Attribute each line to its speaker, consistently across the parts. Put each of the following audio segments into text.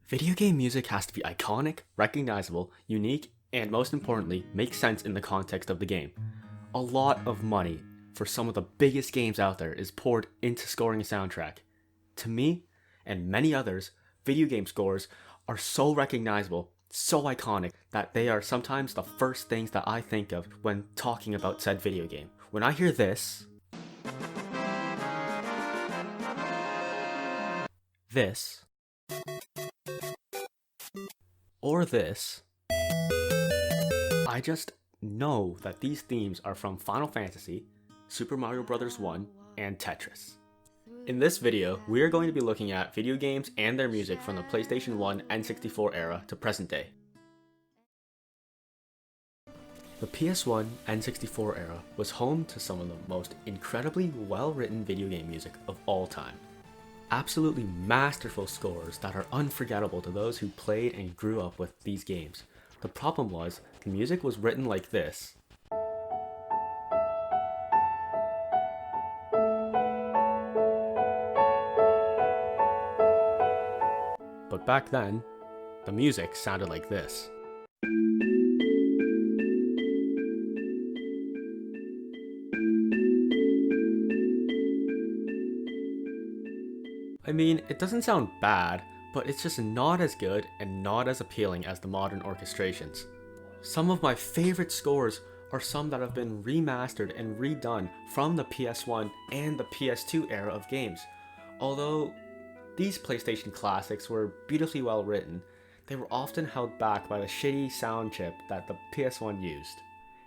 Speaker 1: Video game music has to be iconic, recognizable, unique, and most importantly, make sense in the context of the game. A lot of money for some of the biggest games out there is poured into scoring a soundtrack. To me, and many others, video game scores are so recognizable, so iconic, that they are sometimes the first things that I think of when talking about said video game. When I hear this, or this, I just know that these themes are from Final Fantasy, Super Mario Bros. 1, and Tetris. In this video, we are going to be looking at video games and their music from the PlayStation 1 N64 era to present day. The PS1 N64 era was home to some of the most incredibly well-written video game music of all time. Absolutely masterful scores that are unforgettable to those who played and grew up with these games. The problem was, the music was written like this. But back then, the music sounded like this. I mean, it doesn't sound bad, but it's just not as good and not as appealing as the modern orchestrations. Some of my favorite scores are some that have been remastered and redone from the PS1 and the PS2 era of games. Although these PlayStation classics were beautifully well written, they were often held back by the shitty sound chip that the PS1 used.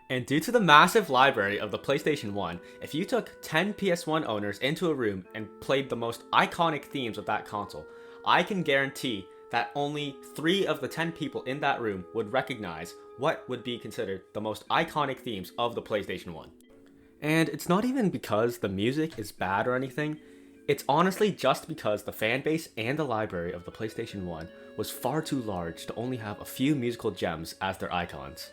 Speaker 1: And due to the massive library of the PlayStation 1, if you took 10 PS1 owners into a room and played the most iconic themes of that console, I can guarantee that only 3 of the 10 people in that room would recognize what would be considered the most iconic themes of the PlayStation 1. And it's not even because the music is bad or anything, it's honestly just because the fanbase and the library of the PlayStation 1 was far too large to only have a few musical gems as their icons.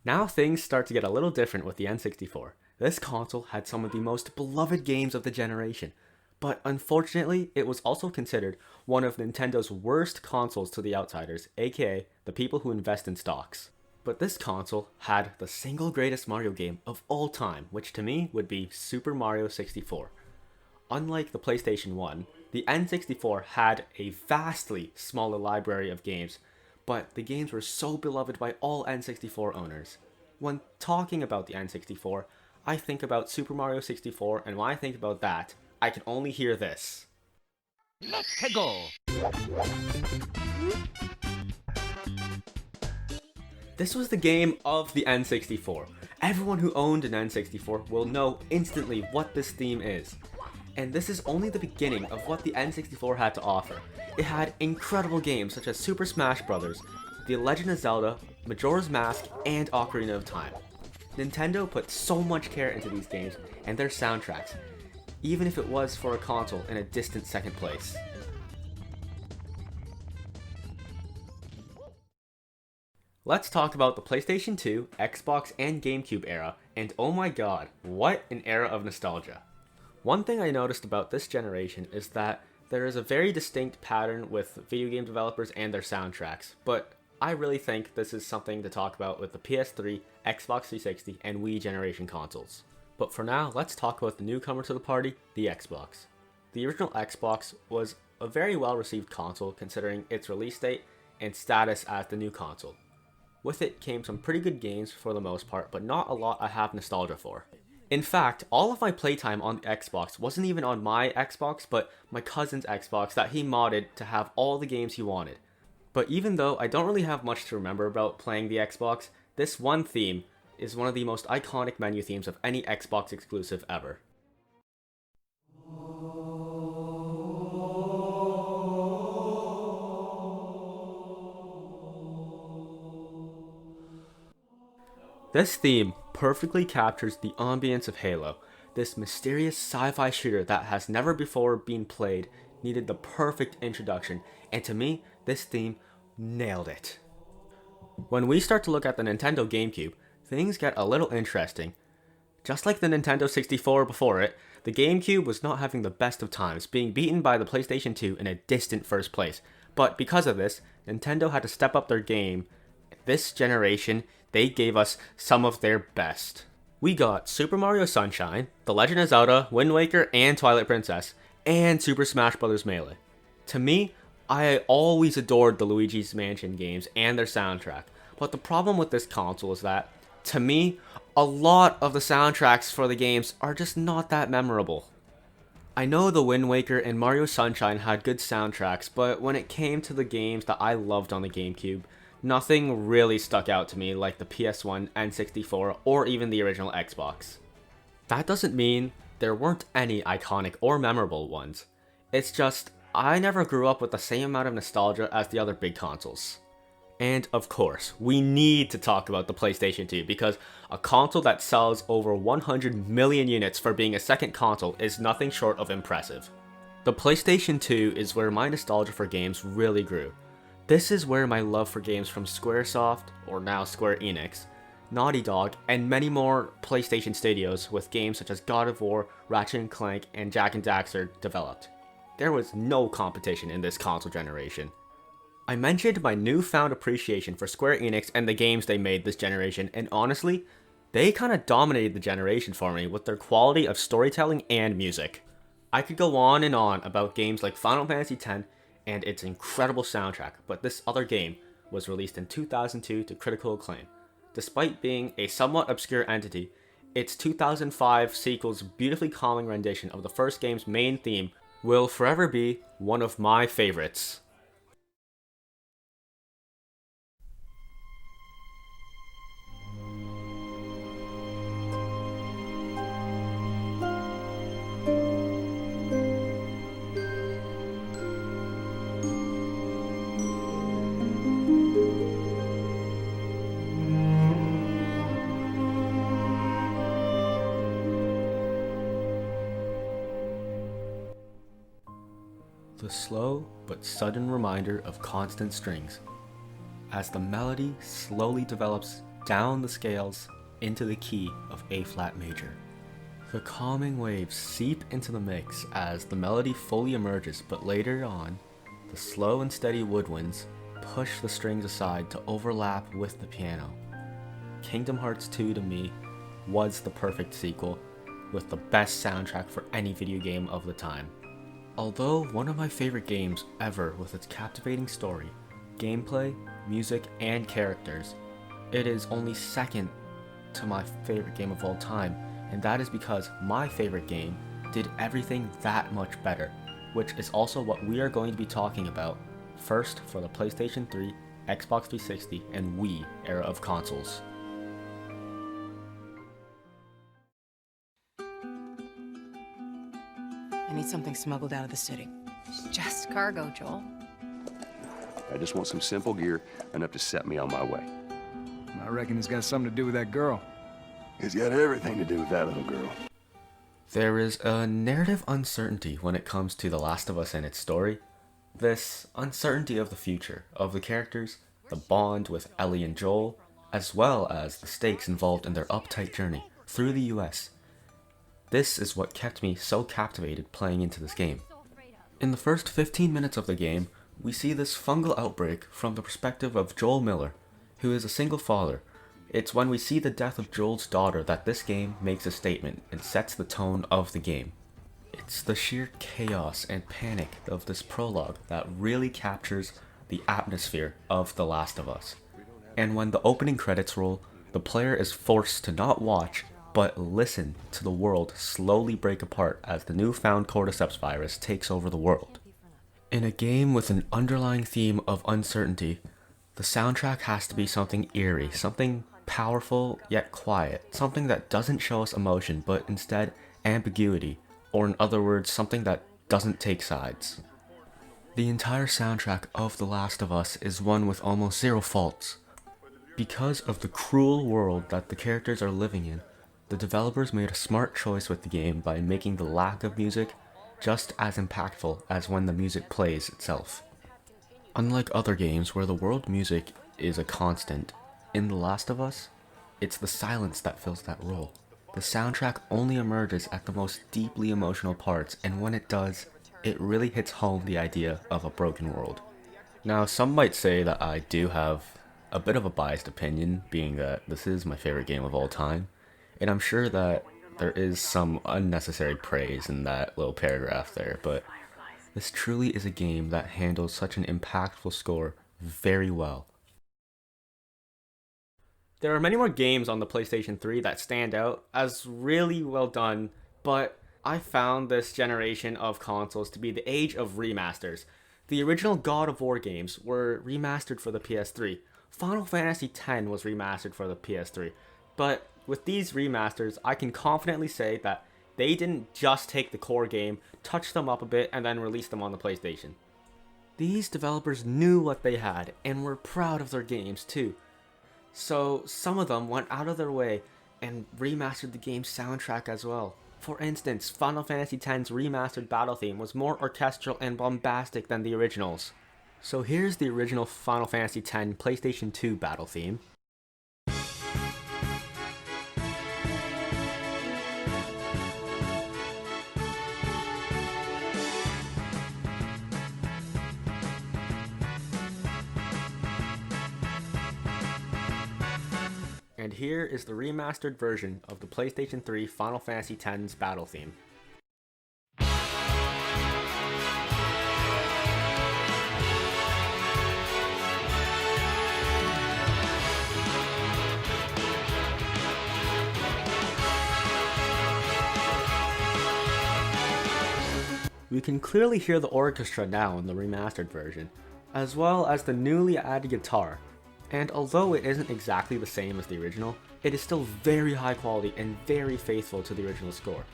Speaker 1: Now things start to get a little different with the N64. This console had some of the most beloved games of the generation, but unfortunately it was also considered one of Nintendo's worst consoles to the outsiders, aka the people who invest in stocks. But this console had the single greatest Mario game of all time, which to me would be Super Mario 64. Unlike the PlayStation 1, the N64 had a vastly smaller library of games, but the games were so beloved by all N64 owners. When talking about the N64, I think about Super Mario 64, and when I think about that, I can only hear this. Let's go! This was the game of the N64. Everyone who owned an N64 will know instantly what this theme is. And this is only the beginning of what the N64 had to offer. It had incredible games such as Super Smash Bros., The Legend of Zelda, Majora's Mask, and Ocarina of Time. Nintendo put so much care into these games and their soundtracks, even if it was for a console in a distant second place. Let's talk about the PlayStation 2, Xbox, and GameCube era, and oh my god, what an era of nostalgia. One thing I noticed about this generation is that there is a very distinct pattern with video game developers and their soundtracks, but I really think this is something to talk about with the PS3, Xbox 360, and Wii generation consoles. But for now, let's talk about the newcomer to the party, the Xbox. The original Xbox was a very well received console considering its release date and status as the new console. With it came some pretty good games for the most part, but not a lot I have nostalgia for. In fact, all of my playtime on the Xbox wasn't even on my Xbox, but my cousin's Xbox that he modded to have all the games he wanted. But even though I don't really have much to remember about playing the Xbox, this one theme is one of the most iconic menu themes of any Xbox exclusive ever. This theme perfectly captures the ambience of Halo. This mysterious sci-fi shooter that has never before been played needed the perfect introduction, and to me, this theme nailed it. When we start to look at the Nintendo GameCube, things get a little interesting. Just like the Nintendo 64 before it, the GameCube was not having the best of times, being beaten by the PlayStation 2 in a distant first place. But because of this, Nintendo had to step up their game. This generation, they gave us some of their best. We got Super Mario Sunshine, The Legend of Zelda, Wind Waker, and Twilight Princess, and Super Smash Bros. Melee. To me, I always adored the Luigi's Mansion games and their soundtrack, but the problem with this console is that, to me, a lot of the soundtracks for the games are just not that memorable. I know the Wind Waker and Mario Sunshine had good soundtracks, but when it came to the games that I loved on the GameCube, nothing really stuck out to me like the PS1, N64, or even the original Xbox. That doesn't mean there weren't any iconic or memorable ones. It's just, I never grew up with the same amount of nostalgia as the other big consoles. And of course, we need to talk about the PlayStation 2 because a console that sells over 100 million units for being a second console is nothing short of impressive. The PlayStation 2 is where my nostalgia for games really grew. This is where my love for games from Squaresoft, or now Square Enix, Naughty Dog, and many more PlayStation studios with games such as God of War, Ratchet & Clank, and Jak and Daxter developed. There was no competition in this console generation. I mentioned my newfound appreciation for Square Enix and the games they made this generation, and honestly, they kinda dominated the generation for me with their quality of storytelling and music. I could go on and on about games like Final Fantasy X and its incredible soundtrack, but this other game was released in 2002 to critical acclaim. Despite being a somewhat obscure entity, its 2005 sequel's beautifully calming rendition of the first game's main theme will forever be one of my favorites. The slow but sudden reminder of constant strings, as the melody slowly develops down the scales into the key of A-flat major. The calming waves seep into the mix as the melody fully emerges, but later on, the slow and steady woodwinds push the strings aside to overlap with the piano. Kingdom Hearts 2 to me was the perfect sequel, with the best soundtrack for any video game of the time. Although one of my favorite games ever with its captivating story, gameplay, music, and characters, it is only second to my favorite game of all time, and that is because my favorite game did everything that much better, which is also what we are going to be talking about first for the PlayStation 3, Xbox 360, and Wii era of consoles.
Speaker 2: I need something smuggled out of the city.
Speaker 3: It's just cargo, Joel.
Speaker 4: I just want some simple gear, enough to set me on my way.
Speaker 5: I reckon it's got something to do with that girl.
Speaker 4: It's got everything to do with that little girl.
Speaker 1: There is a narrative uncertainty when it comes to The Last of Us and its story. This uncertainty of the future, of the characters, the bond with Ellie and Joel, as well as the stakes involved in their uptight journey through the US. This is what kept me so captivated playing into this game. In the first 15 minutes of the game, we see this fungal outbreak from the perspective of Joel Miller, who is a single father. It's when we see the death of Joel's daughter that this game makes a statement and sets the tone of the game. It's the sheer chaos and panic of this prologue that really captures the atmosphere of The Last of Us. And when the opening credits roll, the player is forced to not watch, but listen to the world slowly break apart as the newfound cordyceps virus takes over the world. In a game with an underlying theme of uncertainty, the soundtrack has to be something eerie, something powerful yet quiet, something that doesn't show us emotion but instead ambiguity, or in other words, something that doesn't take sides. The entire soundtrack of The Last of Us is one with almost zero faults. Because of the cruel world that the characters are living in, the developers made a smart choice with the game by making the lack of music just as impactful as when the music plays itself. Unlike other games where the world music is a constant, in The Last of Us, it's the silence that fills that role. The soundtrack only emerges at the most deeply emotional parts, and when it does, it really hits home the idea of a broken world. Now, some might say that I do have a bit of a biased opinion, being that this is my favorite game of all time, and I'm sure that there is some unnecessary praise in that little paragraph there, but this truly is a game that handles such an impactful score very well. There are many more games on the PlayStation 3 that stand out as really well done, but I found this generation of consoles to be the age of remasters. The original God of War games were remastered for the PS3. Final Fantasy X was remastered for the PS3. But with these remasters, I can confidently say that they didn't just take the core game, touch them up a bit, and then release them on the PlayStation. These developers knew what they had and were proud of their games too. So some of them went out of their way and remastered the game's soundtrack as well. For instance, Final Fantasy X's remastered battle theme was more orchestral and bombastic than the originals. So here's the original Final Fantasy X PlayStation 2 battle theme. And here is the remastered version of the PlayStation 3 Final Fantasy X's battle theme. We can clearly hear the orchestra now in the remastered version, as well as the newly added guitar. And although it isn't exactly the same as the original, it is still very high quality and very faithful to the original score.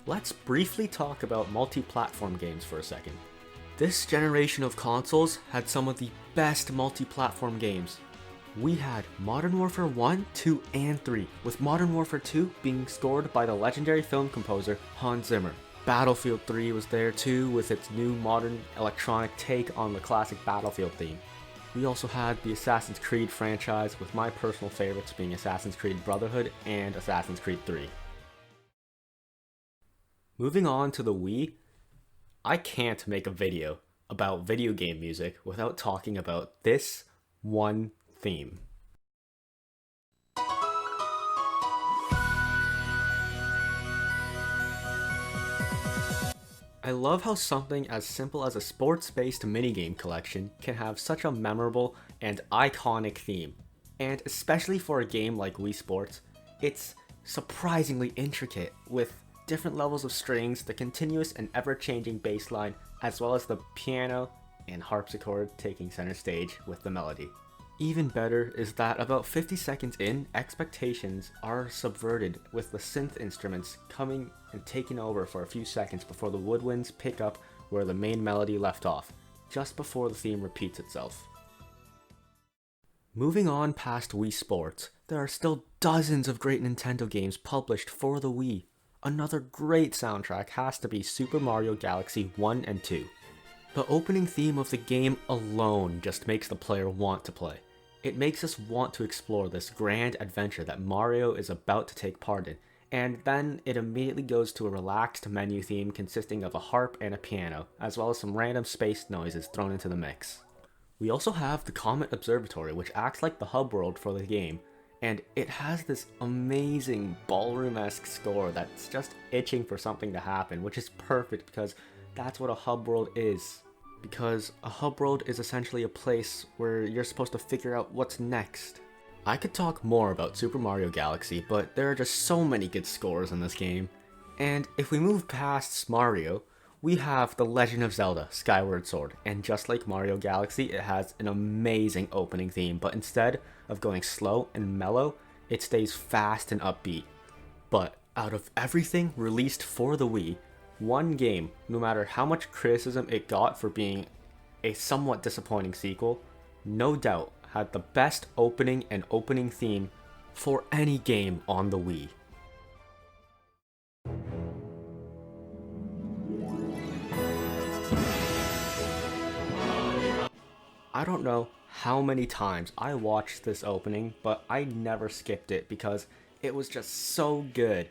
Speaker 1: Let's briefly talk about multi-platform games for a second. This generation of consoles had some of the best multi-platform games. We had Modern Warfare 1, 2, and 3, with Modern Warfare 2 being scored by the legendary film composer Hans Zimmer. Battlefield 3 was there too, with its new modern electronic take on the classic Battlefield theme. We also had the Assassin's Creed franchise, with my personal favorites being Assassin's Creed Brotherhood and Assassin's Creed 3. Moving on to the Wii, I can't make a video about video game music without talking about this one theme. I love how something as simple as a sports-based minigame collection can have such a memorable and iconic theme. And especially for a game like Wii Sports, it's surprisingly intricate, with different levels of strings, the continuous and ever-changing bass line, as well as the piano and harpsichord taking center stage with the melody. Even better is that about 50 seconds in, expectations are subverted, with the synth instruments coming and taking over for a few seconds before the woodwinds pick up where the main melody left off, just before the theme repeats itself. Moving on past Wii Sports, there are still dozens of great Nintendo games published for the Wii. Another great soundtrack has to be Super Mario Galaxy 1 and 2. The opening theme of the game alone just makes the player want to play. It makes us want to explore this grand adventure that Mario is about to take part in, and then it immediately goes to a relaxed menu theme consisting of a harp and a piano, as well as some random space noises thrown into the mix. We also have the Comet Observatory, which acts like the hub world for the game, and it has this amazing ballroom-esque score that's just itching for something to happen, which is perfect because that's what a hub world is. Because a hub world is essentially a place where you're supposed to figure out what's next. I could talk more about Super Mario Galaxy, but there are just so many good scores in this game. And if we move past Mario, we have The Legend of Zelda Skyward Sword, and just like Mario Galaxy, it has an amazing opening theme, but instead of going slow and mellow, it stays fast and upbeat. But out of everything released for the Wii, one game, no matter how much criticism it got for being a somewhat disappointing sequel, no doubt had the best opening and opening theme for any game on the Wii. I don't know how many times I watched this opening, but I never skipped it because it was just so good.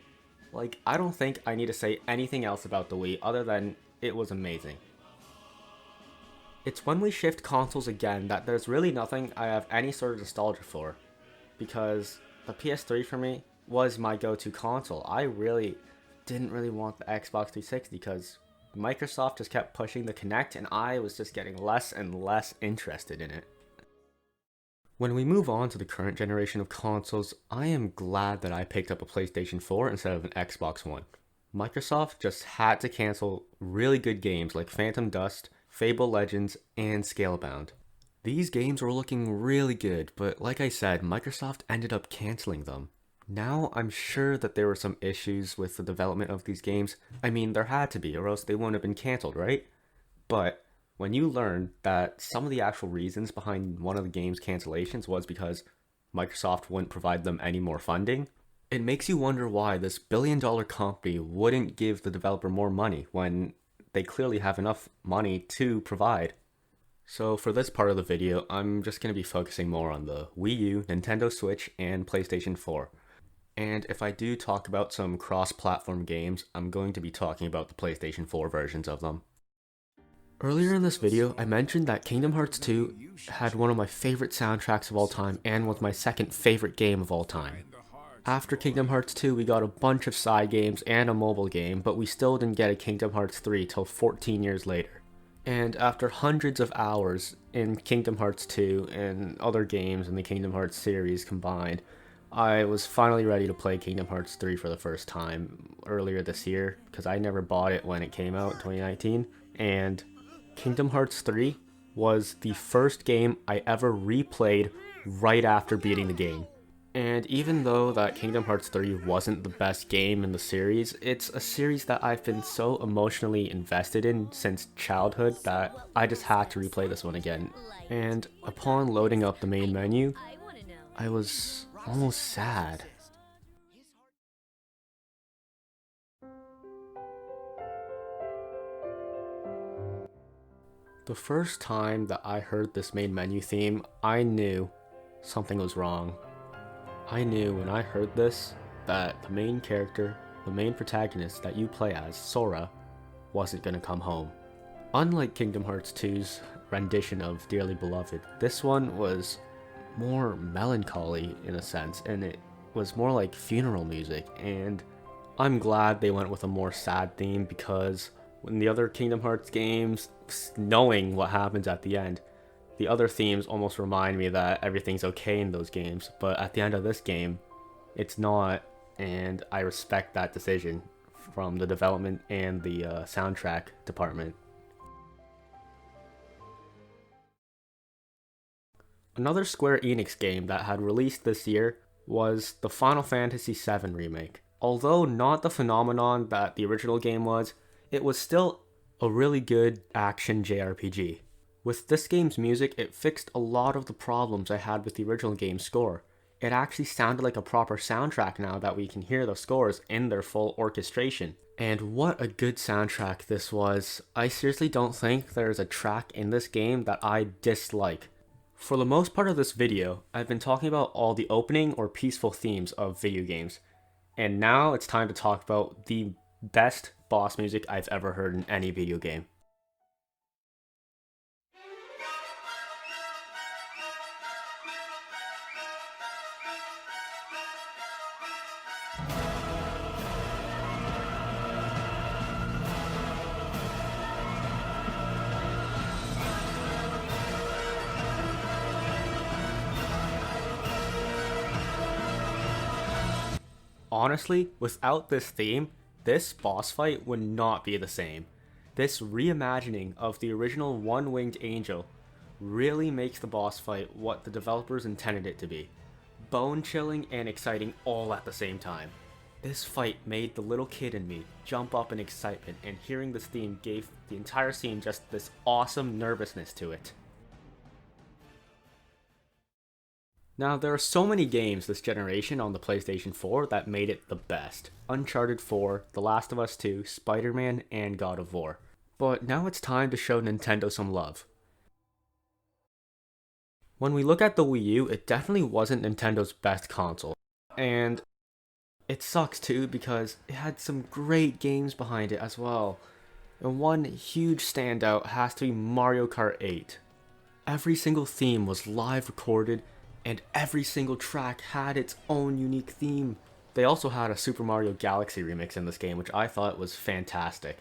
Speaker 1: Like, I don't think I need to say anything else about the Wii other than it was amazing. It's when we shift consoles again that there's really nothing I have any sort of nostalgia for, because the PS3 for me was my go-to console. I didn't really want the Xbox 360 because Microsoft just kept pushing the Kinect and I was just getting less and less interested in it. When we move on to the current generation of consoles, I am glad that I picked up a PlayStation 4 instead of an Xbox One. Microsoft just had to cancel really good games like Phantom Dust, Fable Legends, and Scalebound. These games were looking really good, but like I said, Microsoft ended up canceling them. Now, I'm sure that there were some issues with the development of these games. I mean, there had to be, or else they wouldn't have been canceled, right? But when you learn that some of the actual reasons behind one of the game's cancellations was because Microsoft wouldn't provide them any more funding, it makes you wonder why this billion-dollar company wouldn't give the developer more money when they clearly have enough money to provide. So for this part of the video, I'm just going to be focusing more on the Wii U, Nintendo Switch, and PlayStation 4. And if I do talk about some cross-platform games, I'm going to be talking about the PlayStation 4 versions of them. Earlier in this video, I mentioned that Kingdom Hearts 2 had one of my favorite soundtracks of all time and was my second favorite game of all time. After Kingdom Hearts 2, we got a bunch of side games and a mobile game, but we still didn't get a Kingdom Hearts 3 till 14 years later. And after hundreds of hours in Kingdom Hearts 2 and other games in the Kingdom Hearts series combined, I was finally ready to play Kingdom Hearts 3 for the first time earlier this year, because I never bought it when it came out in 2019, and Kingdom Hearts 3 was the first game I ever replayed right after beating the game. And even though that Kingdom Hearts 3 wasn't the best game in the series, it's a series that I've been so emotionally invested in since childhood that I just had to replay this one again. And upon loading up the main menu, I was almost sad. The first time that I heard this main menu theme, I knew something was wrong. I knew when I heard this that the main character, the main protagonist that you play as, Sora, wasn't gonna come home. Unlike Kingdom Hearts 2's rendition of Dearly Beloved, this one was more melancholy in a sense, and it was more like funeral music, and I'm glad they went with a more sad theme, because in the other Kingdom Hearts games, knowing what happens at the end, the other themes almost remind me that everything's okay in those games, but at the end of this game, it's not, and I respect that decision from the development and the soundtrack department. Another Square Enix game that had released this year was the Final Fantasy VII Remake. Although not the phenomenon that the original game was, it was still a really good action JRPG. With this game's music, it fixed a lot of the problems I had with the original game's score. It actually sounded like a proper soundtrack now that we can hear the scores in their full orchestration. And what a good soundtrack this was. I seriously don't think there's a track in this game that I dislike. For the most part of this video, I've been talking about all the opening or peaceful themes of video games. And now it's time to talk about the best boss music I've ever heard in any video game. Honestly, without this theme, this boss fight would not be the same. This reimagining of the original One-Winged Angel really makes the boss fight what the developers intended it to be. Bone-chilling and exciting all at the same time. This fight made the little kid in me jump up in excitement, and hearing this theme gave the entire scene just this awesome nervousness to it. Now, there are so many games this generation on the PlayStation 4 that made it the best. Uncharted 4, The Last of Us 2, Spider-Man, and God of War. But now it's time to show Nintendo some love. When we look at the Wii U, it definitely wasn't Nintendo's best console. And it sucks too because it had some great games behind it as well. And one huge standout has to be Mario Kart 8. Every single theme was live recorded, and every single track had its own unique theme. They also had a Super Mario Galaxy remix in this game, which I thought was fantastic.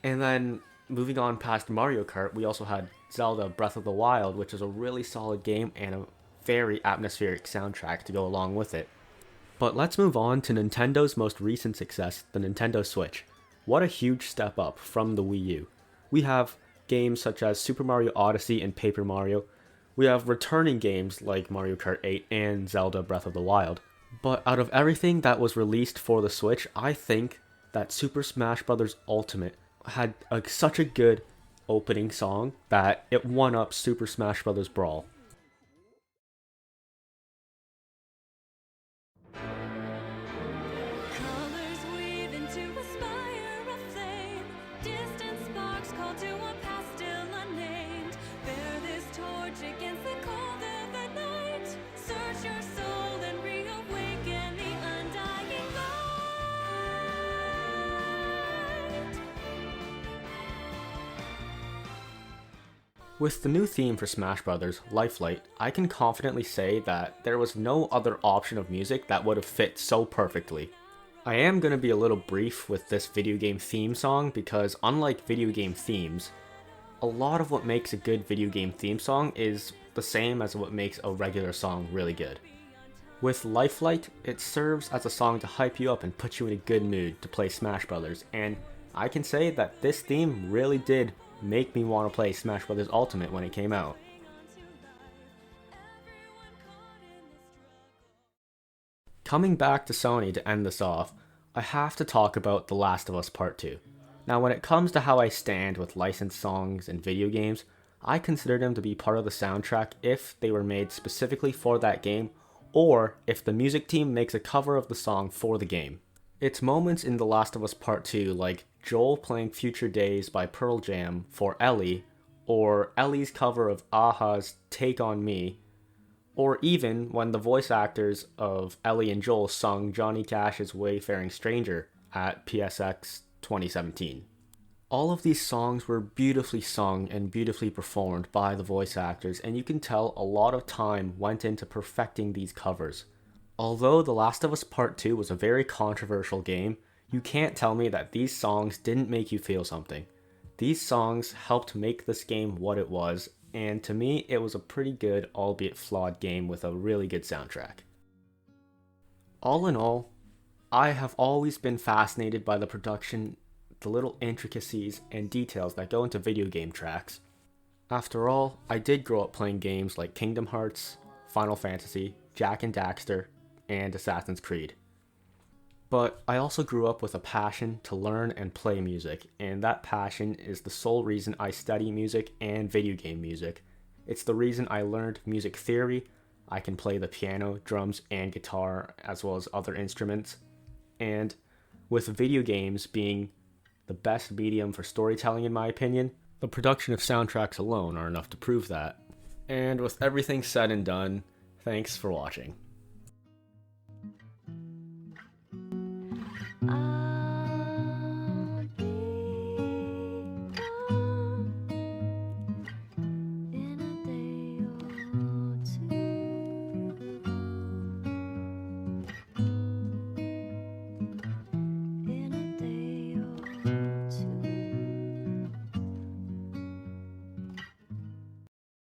Speaker 1: And then, moving on past Mario Kart, we also had Zelda Breath of the Wild, which is a really solid game and a very atmospheric soundtrack to go along with it. But let's move on to Nintendo's most recent success, the Nintendo Switch. What a huge step up from the Wii U. We have games such as Super Mario Odyssey and Paper Mario. We have returning games like Mario Kart 8 and Zelda Breath of the Wild. But out of everything that was released for the Switch, I think that Super Smash Bros. Ultimate had such a good opening song that it won up Super Smash Bros. Brawl.
Speaker 6: Colors weave into a spire of flame. Distant sparks call to a past still unnamed. Bear this torch against the cold of the night. Search your soul and reawaken the undying light.
Speaker 1: With the new theme for Smash Bros., Lifelight, I can confidently say that there was no other option of music that would have fit so perfectly. I am going to be a little brief with this video game theme song because unlike video game themes, a lot of what makes a good video game theme song is the same as what makes a regular song really good. With Lifelight, it serves as a song to hype you up and put you in a good mood to play Smash Bros., and I can say that this theme really did make me want to play Smash Bros. Ultimate when it came out. Coming back to Sony to end this off, I have to talk about The Last of Us Part 2. Now when it comes to how I stand with licensed songs and video games, I consider them to be part of the soundtrack if they were made specifically for that game, or if the music team makes a cover of the song for the game. It's moments in The Last of Us Part 2 like Joel playing Future Days by Pearl Jam for Ellie, or Ellie's cover of Aha's Take On Me, or even when the voice actors of Ellie and Joel sung Johnny Cash's Wayfaring Stranger at PSX 2017. All of these songs were beautifully sung and beautifully performed by the voice actors, and you can tell a lot of time went into perfecting these covers. Although The Last of Us Part 2 was a very controversial game, you can't tell me that these songs didn't make you feel something. These songs helped make this game what it was, and to me, it was a pretty good, albeit flawed game with a really good soundtrack. All in all, I have always been fascinated by the production, the little intricacies and details that go into video game tracks. After all, I did grow up playing games like Kingdom Hearts, Final Fantasy, Jak and Daxter, and Assassin's Creed. But I also grew up with a passion to learn and play music, and that passion is the sole reason I study music and video game music. It's the reason I learned music theory. I can play the piano, drums, and guitar, as well as other instruments. And with video games being the best medium for storytelling in my opinion, the production of soundtracks alone are enough to prove that. And with everything said and done, thanks for watching.